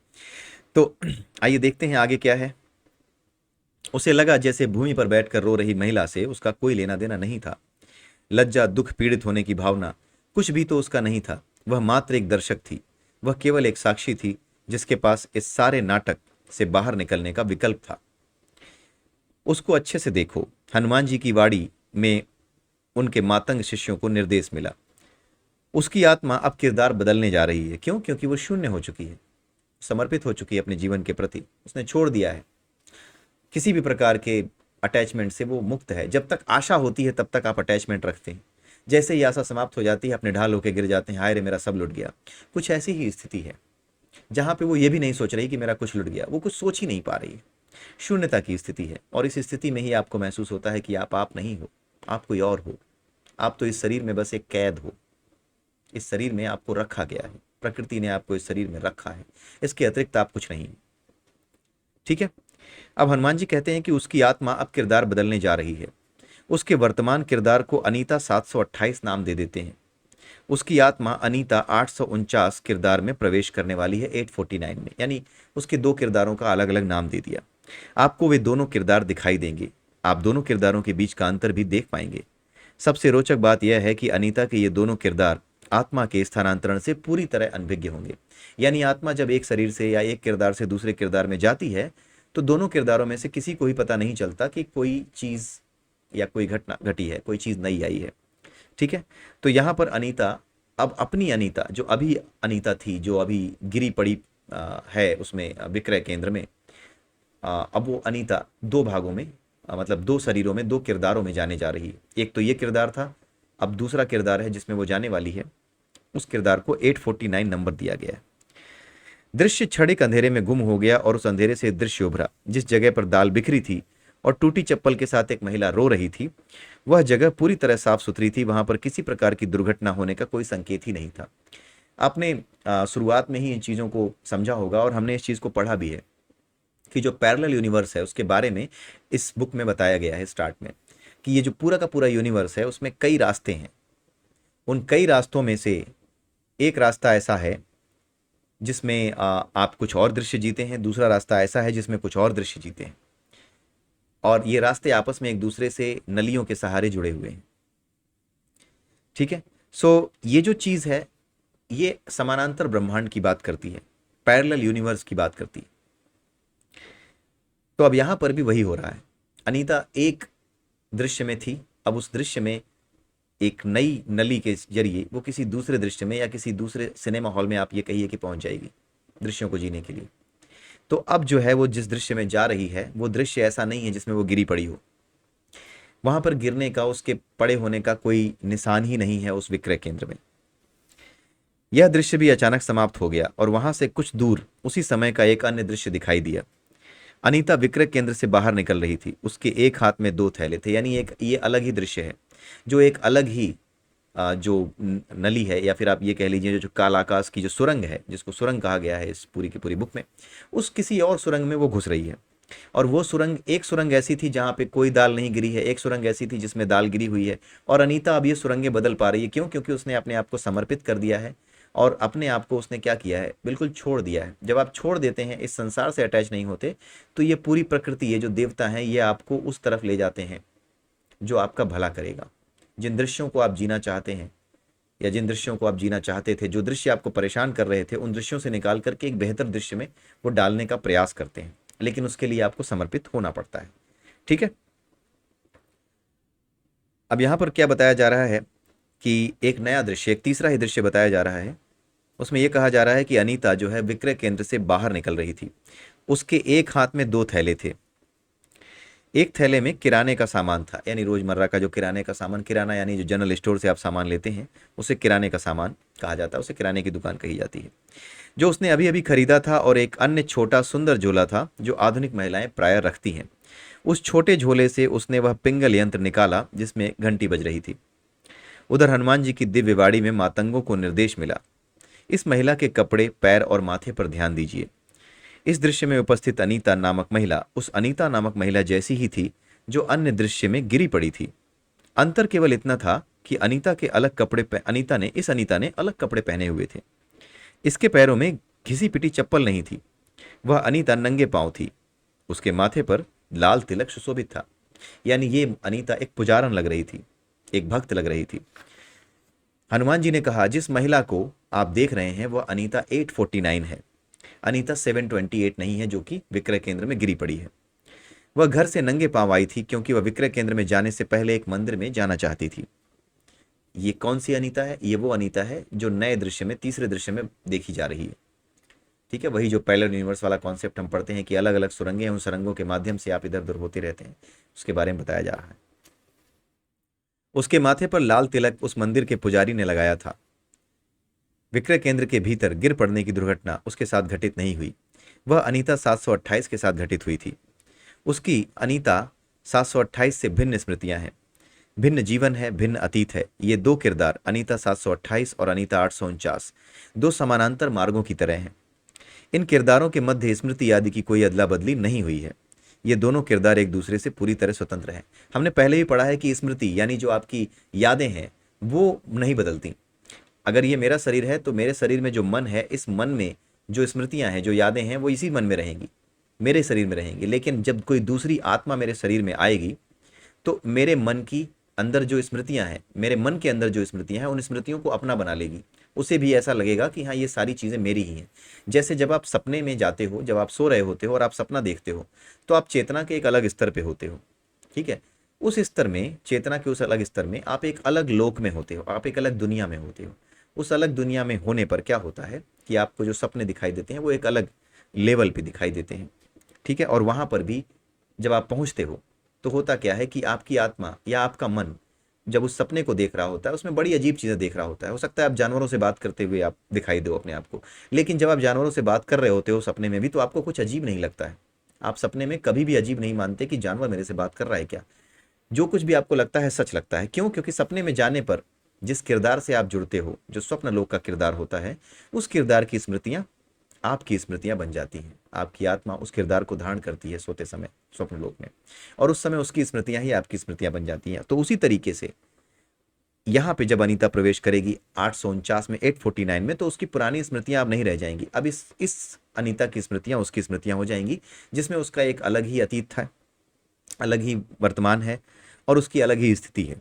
तो आइए देखते हैं आगे क्या है। उसे लगा जैसे भूमि पर बैठकर रो रही महिला से उसका कोई लेना देना नहीं था। लज्जा, दुख, पीड़ित होने की भावना कुछ भी तो उसका नहीं था। वह मात्र एक दर्शक थी। वह केवल एक साक्षी थी जिसके पास इस सारे नाटक से बाहर निकलने का विकल्प था। उसको अच्छे से देखो। हनुमान जी की वाणी में उनके मातंग शिष्यों को निर्देश मिला। उसकी आत्मा अब किरदार बदलने जा रही है। क्यों? क्योंकि वो शून्य हो चुकी है, समर्पित हो चुकी है अपने जीवन के प्रति। उसने छोड़ दिया है किसी भी प्रकार के अटैचमेंट से, वो मुक्त है। जब तक आशा होती है तब तक आप अटैचमेंट रखते हैं। जैसे ही आशा समाप्त हो जाती है अपने ढाल होकर गिर जाते हैं, हाय रे मेरा सब लुट गया। कुछ ऐसी ही स्थिति है जहां पे वो ये भी नहीं सोच रही कि मेरा कुछ लुट गया। वो कुछ सोच ही नहीं पा रही है। शून्यता की स्थिति है। और इस स्थिति में ही आपको महसूस होता है कि आप नहीं हो, आप कोई और हो। आप तो इस शरीर में बस एक कैद हो। इस शरीर में आपको रखा गया है, प्रकृति ने आपको इस शरीर में रखा है। इसके अतिरिक्त आप कुछ नहीं। ठीक है। अब हनुमान जी कहते हैं कि उसकी आत्मा अब किरदार बदलने जा रही है। उसके वर्तमान किरदार को अनीता 728 नाम दे देते हैं। उसकी आत्मा अनीता 849 किरदार में प्रवेश करने वाली है, 849 में। यानी उसके दो किरदारों का अलग अलग नाम दे दिया। आपको वे दोनों किरदार दिखाई देंगे। आप दोनों किरदारों के बीच का अंतर भी देख पाएंगे। सबसे रोचक बात यह है कि अनीता के ये दोनों किरदार आत्मा के स्थानांतरण से पूरी तरह अनभिज्ञ होंगे। यानी आत्मा जब एक शरीर से या एक किरदार से दूसरे किरदार में जाती है तो दोनों किरदारों में से किसी को ही पता नहीं चलता कि कोई चीज या कोई घटना घटी है, कोई चीज नई आई है। ठीक है। तो यहां पर अनीता अब अपनी अनीता, जो अभी अनीता थी, जो अभी गिरी पड़ी है उसमें विक्रय केंद्र में, अब वो अनीता दो भागों में, मतलब दो शरीरों में, दो किरदारों में जाने जा रही है। एक तो ये किरदार था, अब दूसरा किरदार है जिसमें वो जाने वाली है। उस किरदार को 849 नंबर दिया गया है। दृश्य क्षणिक अंधेरे में गुम हो गया और उस अंधेरे से दृश्य उभरा। जिस जगह पर दाल बिखरी थी और टूटी चप्पल के साथ एक महिला रो रही थी, वह जगह पूरी तरह साफ सुथरी थी। वहां पर किसी प्रकार की दुर्घटना होने का कोई संकेत ही नहीं था। आपने शुरुआत में ही इन चीज़ों को समझा होगा और हमने इस चीज़ को पढ़ा भी है कि जो पैरेलल यूनिवर्स है उसके बारे में इस बुक में बताया गया है स्टार्ट में, कि ये जो पूरा का पूरा यूनिवर्स है उसमें कई रास्ते हैं। उन कई रास्तों में से एक रास्ता ऐसा है जिसमें आप कुछ और दृश्य जीते हैं। दूसरा रास्ता ऐसा है जिसमें कुछ और दृश्य जीते हैं। और ये रास्ते आपस में एक दूसरे से नलियों के सहारे जुड़े हुए हैं। ठीक है। सो ये जो चीज़ है ये समानांतर ब्रह्मांड की बात करती है, पैरेलल यूनिवर्स की बात करती है। तो अब यहां पर भी वही हो रहा है। अनीता एक दृश्य में थी, अब उस दृश्य में एक नई नली के जरिए वो किसी दूसरे दृश्य में या किसी दूसरे सिनेमा हॉल में, आप ये कहिए कि पहुंच जाएगी दृश्यों को जीने के लिए। तो अब जो है वो जिस दृश्य में जा रही है वो दृश्य ऐसा नहीं है जिसमें वो गिरी पड़ी हो। वहां पर गिरने का, उसके पड़े होने का कोई निशान ही नहीं है उस विक्रय केंद्र में। यह दृश्य भी अचानक समाप्त हो गया और वहां से कुछ दूर उसी समय का एक अन्य दृश्य दिखाई दिया। अनीता विक्रय केंद्र से बाहर निकल रही थी। उसके एक हाथ में दो थैले थे। यानी एक ये अलग ही दृश्य है, जो एक अलग ही जो नली है, या फिर आप ये कह लीजिए जो काला आकाश की जो सुरंग है, जिसको सुरंग कहा गया है इस पूरी की पूरी बुक में, उस किसी और सुरंग में वो घुस रही है। और वो सुरंग, एक सुरंग ऐसी थी जहाँ पे कोई दाल नहीं गिरी है, एक सुरंग ऐसी थी जिसमें दाल गिरी हुई है। और अनीता अब ये सुरंगें बदल पा रही है। क्यों? क्योंकि उसने अपने आप को समर्पित कर दिया है और अपने आप को उसने क्या किया है, बिल्कुल छोड़ दिया है। जब आप छोड़ देते हैं, इस संसार से अटैच नहीं होते, तो ये पूरी प्रकृति, ये जो देवता हैं, ये आपको उस तरफ ले जाते हैं जो आपका भला करेगा। जिन दृश्यों को आप जीना चाहते हैं या जिन दृश्यों को आप जीना चाहते थे, जो दृश्य आपको परेशान कर रहे थे, उन दृश्यों से निकाल करके एक बेहतर दृश्य में वो डालने का प्रयास करते हैं, लेकिन उसके लिए आपको समर्पित होना पड़ता है। ठीक है। अब यहाँ पर क्या बताया जा रहा है कि एक नया दृश्य, एक तीसरा ही दृश्य बताया जा रहा है। उसमें यह कहा जा रहा है कि अनीता जो है विक्रय केंद्र से बाहर निकल रही थी। उसके एक हाथ में दो थैले थे। एक थैले में किराने का सामान था, यानी रोजमर्रा का जो किराने का सामान, किराना यानी जो जनरल स्टोर से आप सामान लेते हैं उसे किराने का सामान कहा जाता है, उसे किराने की दुकान कही जाती है, जो उसने अभी अभी खरीदा था। और एक अन्य छोटा सुंदर झोला था जो आधुनिक महिलाएं प्राय रखती हैं। उस छोटे झोले से उसने वह पिंगल यंत्र निकाला जिसमें घंटी बज रही थी। उधर हनुमान जी की दिव्य वाड़ी में मातंगों को निर्देश मिला, इस महिला के कपड़े, पैर और माथे पर ध्यान दीजिए। इस दृश्य में उपस्थित अनीता नामक महिला उस अनीता नामक महिला जैसी ही थी जो अन्य दृश्य में गिरी पड़ी थी। अंतर केवल इतना था कि अनीता ने अलग कपड़े पहने हुए थे। इसके पैरों में घिसी पिटी चप्पल नहीं थी। वह अनीता नंगे पांव थी। उसके माथे पर लाल तिलक सुशोभित था। यानी ये अनीता एक पुजारन लग रही थी, एक भक्त लग रही थी। हनुमान जी ने कहा, जिस महिला को आप देख रहे हैं वह अनीता 849 है। अनीता 728 नहीं है, जो कि विक्रय केंद्र में गिरी पड़ी है। वह घर से नंगे पांव आई थी क्योंकि वह विक्रय केंद्र में जाने से पहले एक मंदिर में जाना चाहती थी। ये कौन सी अनीता है? ये वो अनीता है जो नए दृश्य में, तीसरे दृश्य में देखी जा रही है। ठीक है, वही जो पैरेलल यूनिवर्स वाला कॉन्सेप्ट हम पढ़ते हैं कि अलग अलग सुरंगें हैं, उन सुरंगों के माध्यम से आप इधर उधर होते रहते हैं, उसके बारे में बताया जा रहा है। उसके माथे पर लाल तिलक उस मंदिर के पुजारी ने लगाया था। विक्रय केंद्र के भीतर गिर पड़ने की दुर्घटना उसके साथ घटित नहीं हुई। वह अनीता 728 के साथ घटित हुई थी। उसकी अनीता 728 से भिन्न स्मृतियां हैं, भिन्न जीवन है, भिन्न अतीत है। ये दो किरदार अनीता 728 और अनीता 849 दो समानांतर मार्गों की तरह हैं। इन किरदारों के मध्य स्मृति आदि की कोई अदला बदली नहीं हुई है। ये दोनों किरदार एक दूसरे से पूरी तरह स्वतंत्र हैं। हमने पहले भी पढ़ा है कि स्मृति यानी जो आपकी यादें हैं वो नहीं बदलती। अगर ये मेरा शरीर है तो मेरे शरीर में जो मन है, इस मन में जो स्मृतियां हैं, जो यादें हैं, वो इसी मन में रहेंगी, मेरे शरीर में रहेंगी। लेकिन जब कोई दूसरी आत्मा मेरे शरीर में आएगी तो मेरे मन की अंदर जो स्मृतियां हैं, मेरे मन के अंदर जो स्मृतियां हैं, उन स्मृतियों को अपना बना लेगी। उसे भी ऐसा लगेगा कि हाँ, ये सारी चीज़ें मेरी ही हैं। जैसे जब आप सपने में जाते हो, जब आप सो रहे होते हो और आप सपना देखते हो, तो आप चेतना के एक अलग स्तर पे होते हो। ठीक है, उस स्तर में, चेतना के उस अलग स्तर में आप एक अलग लोक में होते हो, आप एक अलग दुनिया में होते हो। उस अलग दुनिया में होने पर क्या होता है कि आपको जो सपने दिखाई देते हैं वो एक अलग लेवल पे दिखाई देते हैं। ठीक है, और वहाँ पर भी जब आप पहुँचते हो तो होता क्या है कि आपकी आत्मा या आपका मन जब उस सपने को देख रहा होता है, उसमें बड़ी अजीब चीज़ें देख रहा होता है। हो सकता है आप जानवरों से बात करते हुए आप दिखाई दो अपने आप को, लेकिन जब आप जानवरों से बात कर रहे होते हो सपने में भी, तो आपको कुछ अजीब नहीं लगता है। आप सपने में कभी भी अजीब नहीं मानते कि जानवर मेरे से बात कर रहा है क्या। जो कुछ भी आपको लगता है सच लगता है। क्यों? क्योंकि सपने में जाने पर जिस किरदार से आप जुड़ते हो, जो स्वप्न लोक का किरदार होता है, उस किरदार की स्मृतियां आपकी स्मृतियां बन जाती हैं। आपकी आत्मा उस किरदार को धारण करती है सोते समय स्वप्न लोक में, और उस समय उसकी स्मृतियां ही आपकी स्मृतियां बन जाती हैं। तो उसी तरीके से यहाँ पे जब अनीता प्रवेश करेगी 849 में, 849 में, तो उसकी पुरानी स्मृतियां अब नहीं रह जाएंगी। अब इस अनीता की स्मृतियां उसकी स्मृतियां हो जाएंगी, जिसमें उसका एक अलग ही अतीत था, अलग ही वर्तमान है और उसकी अलग ही स्थिति है।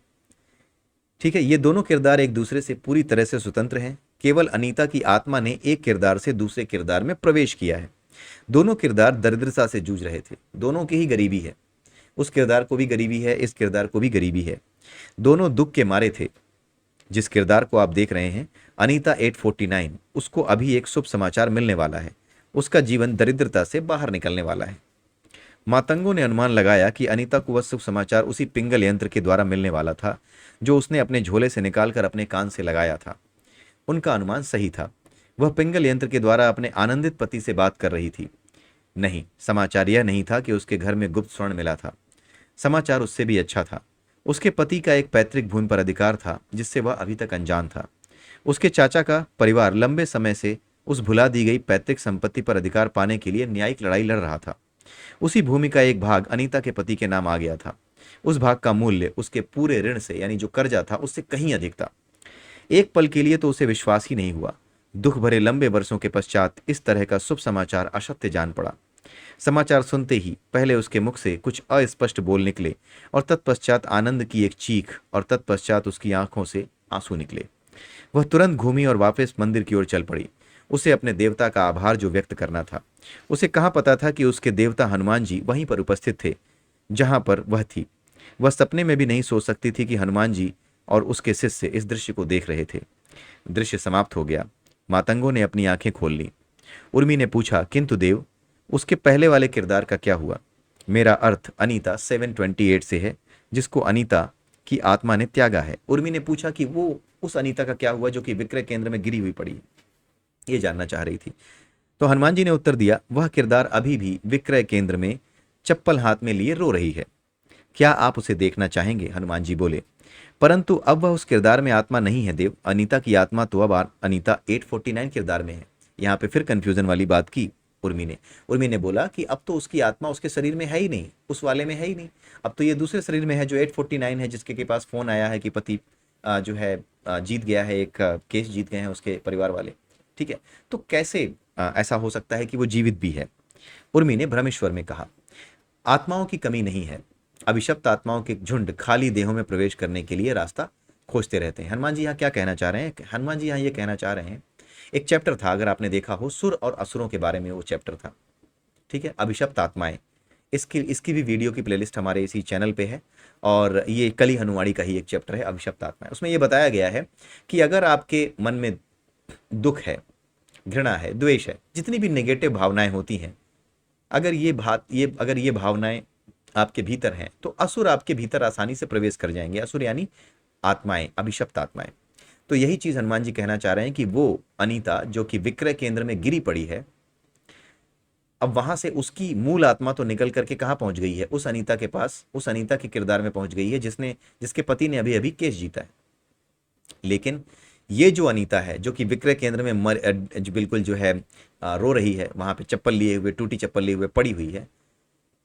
ठीक है, ये दोनों किरदार एक दूसरे से पूरी तरह से स्वतंत्र हैं। केवल अनीता की आत्मा ने एक किरदार से दूसरे किरदार में प्रवेश किया है। दोनों किरदार दरिद्रता से जूझ रहे थे, दोनों की ही गरीबी है। उस किरदार को भी गरीबी है, इस किरदार को भी गरीबी है। दोनों दुख के मारे थे। जिस किरदार को आप देख रहे हैं अनीता 849, उसको अभी एक शुभ समाचार मिलने वाला है। उसका जीवन दरिद्रता से बाहर निकलने वाला है। मातंगों ने अनुमान लगाया कि अनीता को वह शुभ समाचार उसी पिंगल यंत्र के द्वारा मिलने वाला था जो उसने अपने झोले से निकालकर अपने कान से लगाया था। उनका अनुमान सही था। वह पिंगल यंत्र के द्वारा अपने आनंदित पति से बात कर रही थी। नहीं, समाचार यह नहीं था कि उसके घर में गुप्त स्वर्ण मिला था। समाचार उससे भी अच्छा था। उसके पति का एक पैतृक भूमि पर अधिकार था जिससे वह अभी तक अनजान था। उसके चाचा का परिवार लंबे समय से उस भुला दी गई पैतृक संपत्ति पर अधिकार पाने के लिए न्यायिक लड़ाई लड़ रहा था। उसी भूमि का एक भाग अनीता के पति के नाम आ गया था। उस भाग का मूल्य उसके पूरे ऋण से, यानी जो कर्जा था, उससे कहीं अधिक था। एक पल के लिए तो उसे विश्वास ही नहीं हुआ। दुख भरे लंबे वर्षों के पश्चात इस तरह का शुभ समाचार असत्य जान पड़ा। समाचार सुनते ही पहले उसके मुख से कुछ अस्पष्ट बोल निकले और तत्पश्चात आनंद की एक चीख और तत्पश्चात उसकी आंखों से आंसू निकले। वह तुरंत घूमी और वापस मंदिर की ओर चल पड़ी। उसे अपने देवता का आभार जो व्यक्त करना था। उसे कहाँ पता था कि उसके देवता हनुमान जी वहीं पर उपस्थित थे जहां पर वह थी। वह सपने में भी नहीं सोच सकती थी कि हनुमान जी और उसके शिष्य इस दृश्य को देख रहे थे। दृश्य समाप्त हो गया। मातंगों ने अपनी आंखें खोल ली। उर्मी ने पूछा, किंतु देव, उसके पहले वाले किरदार का क्या हुआ? मेरा अर्थ अनीता 728 से है, जिसको अनीता की आत्मा ने त्यागा है। उर्मी ने पूछा कि वो उस अनीता का क्या हुआ जो कि विक्रय केंद्र में गिरी हुई पड़ी है, ये जानना चाह रही थी। तो हनुमान जी ने उत्तर दिया, वह किरदार अभी भी विक्रय केंद्र में चप्पल हाथ में लिए रो रही है। क्या आप उसे देखना चाहेंगे? हनुमान जी बोले। परंतु अब वह उस किरदार में आत्मा नहीं है देव। अनीता की आत्मा तो अब अनीता 849 किरदार में है। यहाँ पे फिर कंफ्यूजन वाली बात की उर्मी ने बोला कि अब तो उसकी आत्मा उसके शरीर में है ही नहीं, उस वाले में है ही नहीं। अब तो ये दूसरे शरीर में है जो 849 है, जिसके के पास फोन आया है कि पति जो है जीत गया है, एक केस जीत गए हैं उसके परिवार वाले। ठीक है, तो कैसे ऐसा हो सकता है कि वो जीवित भी है? उर्मी ने भ्रमेश्वर में कहा, आत्माओं की कमी नहीं है। अभिशप्त आत्माओं के झुंड खाली देहों में प्रवेश करने के लिए रास्ता खोजते रहते हैं। हनुमान जी यहाँ क्या कहना चाह रहे हैं? हनुमान जी यहाँ ये कहना चाह रहे हैं, एक चैप्टर था, अगर आपने देखा हो, सुर और असुरों के बारे में वो चैप्टर था। ठीक है, अभिशप्त आत्माएं। इसकी इसकी भी वीडियो की प्लेलिस्ट हमारे इसी चैनल पे है। और ये कली हनुमाड़ी का ही एक चैप्टर है, अभिशप्त आत्माएं। उसमें ये बताया गया है कि अगर आपके मन में दुख है, घृणा है, द्वेष है, जितनी भी नेगेटिव भावनाएं होती हैं, अगर ये भावनाएं आपके भीतर हैं, तो असुर आपके भीतर आसानी से प्रवेश कर जाएंगे। असुर यानी आत्माएं, अभिशप्त आत्माएं। तो यही चीज हनुमान जी कहना चाह रहे हैं कि वो अनीता जो कि विक्रय केंद्र में गिरी पड़ी है, अब वहां से उसकी मूल आत्मा तो निकल करके कहां पहुंच गई है? उस अनीता के पास, उस अनीता के किरदार में पहुंच गई है जिसके पति ने अभी अभी केस जीता है। लेकिन ये जो अनीता है जो कि विक्रय केंद्र में बिल्कुल जो है रो रही है, वहां पे चप्पल लिए हुए, टूटी चप्पल लिए हुए पड़ी हुई है,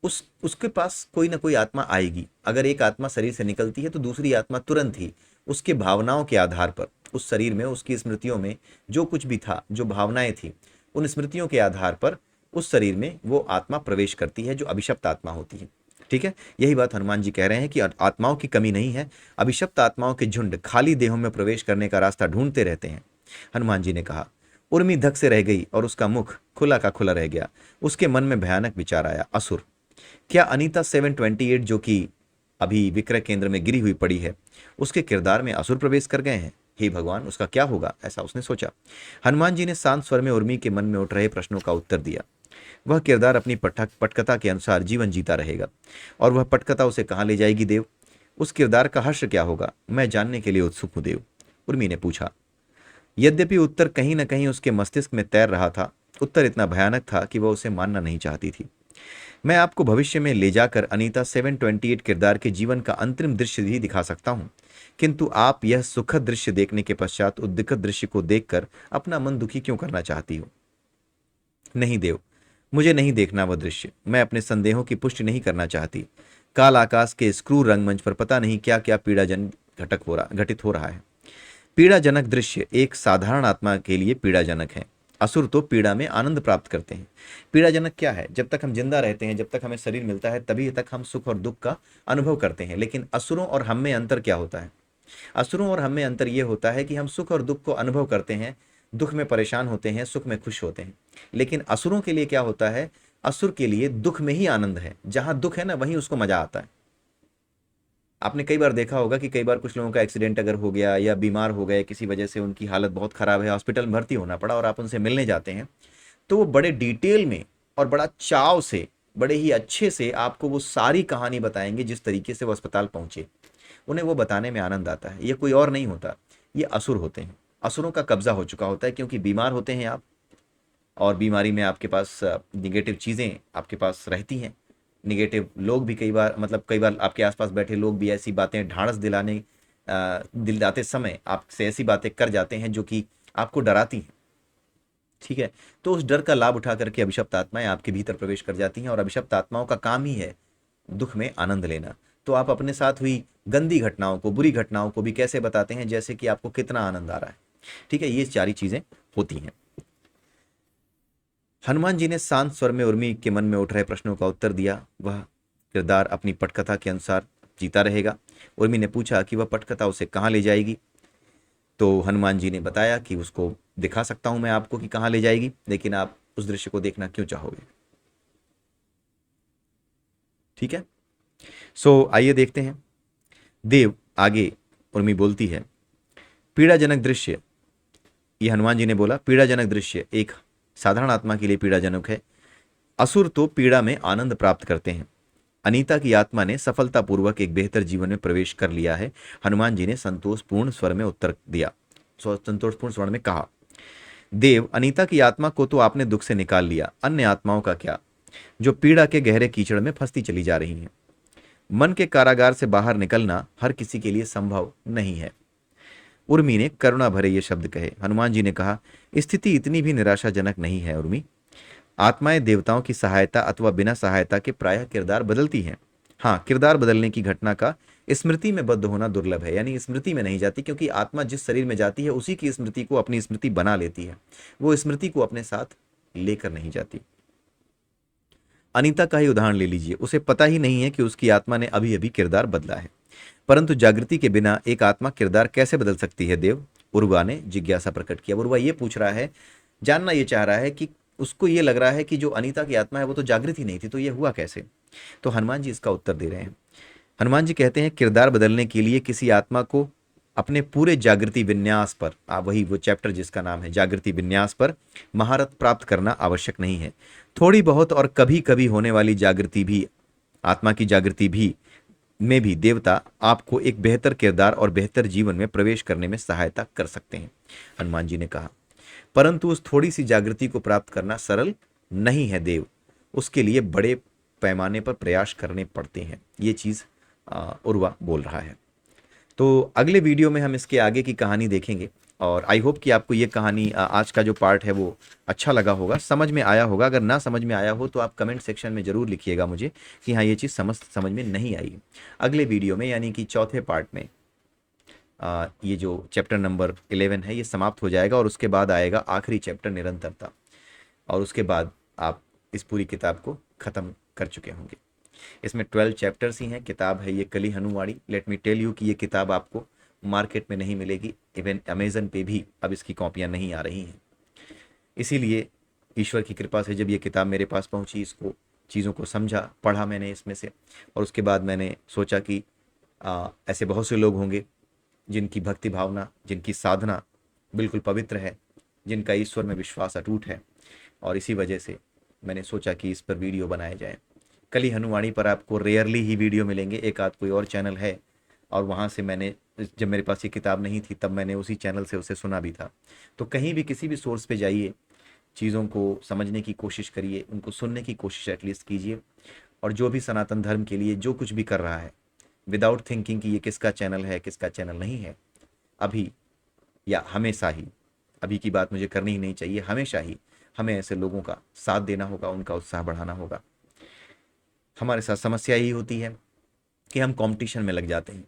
उसके पास कोई ना कोई आत्मा आएगी। अगर एक आत्मा शरीर से निकलती है तो दूसरी आत्मा तुरंत ही उसके भावनाओं के आधार पर, उस शरीर में उसकी स्मृतियों में जो कुछ भी था, जो भावनाएं थी, उन स्मृतियों के आधार पर उस शरीर में वो आत्मा प्रवेश करती है जो अभिशप्त आत्मा होती है। ठीक है, यही बात हनुमान जी कह रहे हैं कि आत्माओं की कमी नहीं है। अभिशप्त आत्माओं के झुंड खाली देहों में प्रवेश करने का रास्ता ढूंढते रहते हैं। हनुमान जी ने कहा। उर्मी धक से रह गई और उसका मुख खुला का खुला रह गया। उसके मन में भयानक विचार आया, असुर, क्या अनीता 728 जो कि अभी विक्रय केंद्र में गिरी हुई पड़ी है, उसके किरदार में असुर प्रवेश कर गए हैं? हे भगवान, उसका क्या होगा? ऐसा उसने सोचा। हनुमान जी ने शांत स्वर में उर्मी के मन में उठ रहे प्रश्नों का उत्तर दिया। वह किरदार अपनी पटकथा के अनुसार जीवन जीता रहेगा। और वह पटकथा उसे कहाँ ले जाएगी देव? उस किरदार का हर्ष क्या होगा? मैं जानने के लिए उत्सुक हूं देव, उर्मी ने पूछा। यद्यपि उत्तर कहीं न कहीं उसके मस्तिष्क में तैर रहा था, उत्तर इतना भयानक था कि वह उसे मानना नहीं चाहती थी। मैं आपको भविष्य में ले जाकर अनीता 728 किरदार के जीवन का अंतरिम दृश्य भी दिखा सकता हूं, किंतु आप यह सुखद दृश्य देखने के पश्चात उद्विग्न दृश्य को देखकर अपना मन दुखी क्यों करना चाहती हो? नहीं देव, मुझे नहीं देखना वह दृश्य। मैं अपने संदेहों की पुष्टि नहीं करना चाहती। काल आकाश के स्क्रू रंगमंच पर पता नहीं क्या क्या पीड़ाजन घटित हो रहा है। पीड़ाजनक दृश्य एक साधारण आत्मा के लिए पीड़ाजनक है। असुर तो पीड़ा में आनंद प्राप्त करते हैं। पीड़ाजनक क्या है? जब तक हम जिंदा रहते हैं, जब तक हमें शरीर मिलता है, तभी तक हम सुख और दुख का अनुभव करते हैं। लेकिन असुरों और हम में अंतर क्या होता है? असुरों और हम में अंतर यह होता है कि हम सुख और दुख को अनुभव करते हैं, दुख में परेशान होते हैं, सुख में खुश होते हैं। लेकिन असुरों के लिए क्या होता है? असुर के लिए दुख में ही आनंद है। जहां दुख है ना, वहीं उसको मजा आता है। आपने कई बार देखा होगा कि कई बार कुछ लोगों का एक्सीडेंट अगर हो गया या बीमार हो गए, किसी वजह से उनकी हालत बहुत खराब है, हॉस्पिटल में भर्ती होना पड़ा और आप उनसे मिलने जाते हैं, तो वो बड़े डिटेल में और बड़ा चाव से, बड़े ही अच्छे से आपको वो सारी कहानी बताएंगे जिस तरीके से वो अस्पताल पहुंचे। उन्हें वो बताने में आनंद आता है। ये कोई और नहीं होता, ये असुर होते हैं। असुरों का कब्जा हो चुका होता है, क्योंकि बीमार होते हैं आप, और बीमारी में आपके पास निगेटिव चीज़ें आपके पास रहती हैं। निगेटिव लोग भी कई बार आपके आसपास बैठे लोग भी ऐसी बातें ढांढस दिलाते समय आपसे ऐसी बातें कर जाते हैं जो कि आपको डराती हैं। ठीक है, तो उस डर का लाभ उठा करके अभिशप्त आत्माएं आपके भीतर प्रवेश कर जाती हैं, और अभिशप्त आत्माओं का काम ही है दुख में आनंद लेना। तो आप अपने साथ हुई गंदी घटनाओं को, बुरी घटनाओं को भी कैसे बताते हैं, जैसे कि आपको कितना आनंद आ रहा है। ठीक है, ये सारी चीजें होती हैं। हनुमान जी ने शांत स्वर में उर्मी के मन में उठ रहे प्रश्नों का उत्तर दिया। वह किरदार अपनी पटकथा के अनुसार जीता रहेगा। उर्मी ने पूछा कि वह पटकथा उसे कहाँ ले जाएगी। तो हनुमान जी ने बताया कि उसको दिखा सकता हूं मैं आपको कि कहाँ ले जाएगी, लेकिन आप उस दृश्य को देखना क्यों चाहोगे। ठीक है, सो आइए देखते हैं। देव आगे उर्मी बोलती है, पीड़ाजनक दृश्य, ये हनुमान जी ने बोला, पीड़ाजनक दृश्य एक साधारण आत्मा के लिए पीड़ाजनक है। असुर तो पीड़ा में आनंद प्राप्त करते हैं। अनीता की आत्मा ने सफलतापूर्वक एक बेहतर जीवन में प्रवेश कर लिया है। हनुमान जी ने संतोषपूर्ण स्वर में उत्तर दिया, संतोषपूर्ण स्वर में कहा। देव, अनीता की आत्मा को तो आपने दुख से निकाल लिया, अन्य आत्माओं का क्या, जो पीड़ा के गहरे कीचड़ में फंसती चली जा रही हैं। मन के कारागार से बाहर निकलना हर किसी के लिए संभव नहीं है। उर्मी ने करुणा भरे ये शब्द कहे। हनुमान जी ने कहा, स्थिति इतनी भी निराशाजनक नहीं है उर्मी। आत्माएं देवताओं की सहायता अथवा बिना सहायता के प्रायः किरदार बदलती हैं। हाँ, किरदार बदलने की घटना का स्मृति में बद्ध होना दुर्लभ है, यानी स्मृति में नहीं जाती, क्योंकि आत्मा जिस शरीर में जाती है उसी की स्मृति को अपनी स्मृति बना लेती है, वो स्मृति को अपने साथ लेकर नहीं जाती। अनीता का ही उदाहरण ले लीजिए, उसे पता ही नहीं है कि उसकी आत्मा ने अभी अभी किरदार बदला है। परंतु जागृति के बिना एक आत्मा किरदार कैसे बदल सकती है देव? उर्वा ने जिज्ञासा प्रकट किया। उर्वा ये पूछ रहा है, जानना ये चाह रहा है कि उसको ये लग रहा है कि जो अनीता की आत्मा है वो तो जागृत ही नहीं थी, तो ये हुआ कैसे? तो हनुमान जी इसका उत्तर दे रहे हैं। हनुमान जी कहते हैं, किरदार बदलने के लिए किसी आत्मा को अपने पूरे जागृति विन्यास पर, वही वो चैप्टर जिसका नाम है जागृति विन्यास पर, महारत प्राप्त करना आवश्यक नहीं है। थोड़ी बहुत और कभी कभी होने वाली जागृति भी, आत्मा की जागृति भी में भी देवता आपको एक बेहतर किरदार और बेहतर जीवन में प्रवेश करने में सहायता कर सकते हैं, हनुमान जी ने कहा। परंतु उस थोड़ी सी जागृति को प्राप्त करना सरल नहीं है देव, उसके लिए बड़े पैमाने पर प्रयास करने पड़ते हैं। ये चीज़ उर्वा बोल रहा है। तो अगले वीडियो में हम इसके आगे की कहानी देखेंगे, और आई होप कि आपको ये कहानी, आज का जो पार्ट है वो अच्छा लगा होगा, समझ में आया होगा। अगर ना समझ में आया हो तो आप कमेंट सेक्शन में ज़रूर लिखिएगा मुझे कि हाँ, ये चीज़ समझ में नहीं आई। अगले वीडियो में, यानी कि चौथे पार्ट में, ये जो चैप्टर नंबर 11 है ये समाप्त हो जाएगा, और उसके बाद आएगा आखिरी चैप्टर निरंतरता, और उसके बाद आप इस पूरी किताब को ख़त्म कर चुके होंगे। इसमें 12 चैप्टर्स ही हैं। किताब है ये कली हनुवाड़ी। लेट मी टेल यू कि ये किताब आपको मार्केट में नहीं मिलेगी, इवन अमेजन पे भी अब इसकी कॉपियाँ नहीं आ रही हैं। इसीलिए ईश्वर की कृपा से जब ये किताब मेरे पास पहुंची, इसको चीज़ों को समझा, पढ़ा मैंने इसमें से, और उसके बाद मैंने सोचा कि ऐसे बहुत से लोग होंगे जिनकी भक्ति भावना, जिनकी साधना बिल्कुल पवित्र है, जिनका ईश्वर में विश्वास अटूट है, और इसी वजह से मैंने सोचा कि इस पर वीडियो बनाए जाए। कली हनुवाणी पर आपको रेयरली ही वीडियो मिलेंगे, एक आध कोई और चैनल है, और वहाँ से मैंने, जब मेरे पास ये किताब नहीं थी तब मैंने उसी चैनल से उसे सुना भी था। तो कहीं भी किसी भी सोर्स पे जाइए, चीज़ों को समझने की कोशिश करिए, उनको सुनने की कोशिश एटलीस्ट कीजिए, और जो भी सनातन धर्म के लिए जो कुछ भी कर रहा है, विदाउट थिंकिंग कि ये किसका चैनल है किसका चैनल नहीं है, अभी या हमेशा ही, अभी की बात मुझे करनी ही नहीं चाहिए, हमेशा ही हमें ऐसे लोगों का साथ देना होगा, उनका उत्साह बढ़ाना होगा। हमारे साथ समस्या यही होती है कि हम कंपटीशन में लग जाते हैं।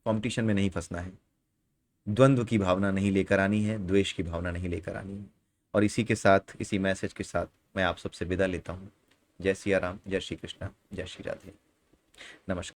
कंपटीशन में नहीं फंसना है, द्वंद्व की भावना नहीं लेकर आनी है, द्वेष की भावना नहीं लेकर आनी है। और इसी के साथ, इसी मैसेज के साथ मैं आप सबसे विदा लेता हूँ। जय सिया राम, जय श्री कृष्णा, जय श्री राधे, नमस्कार।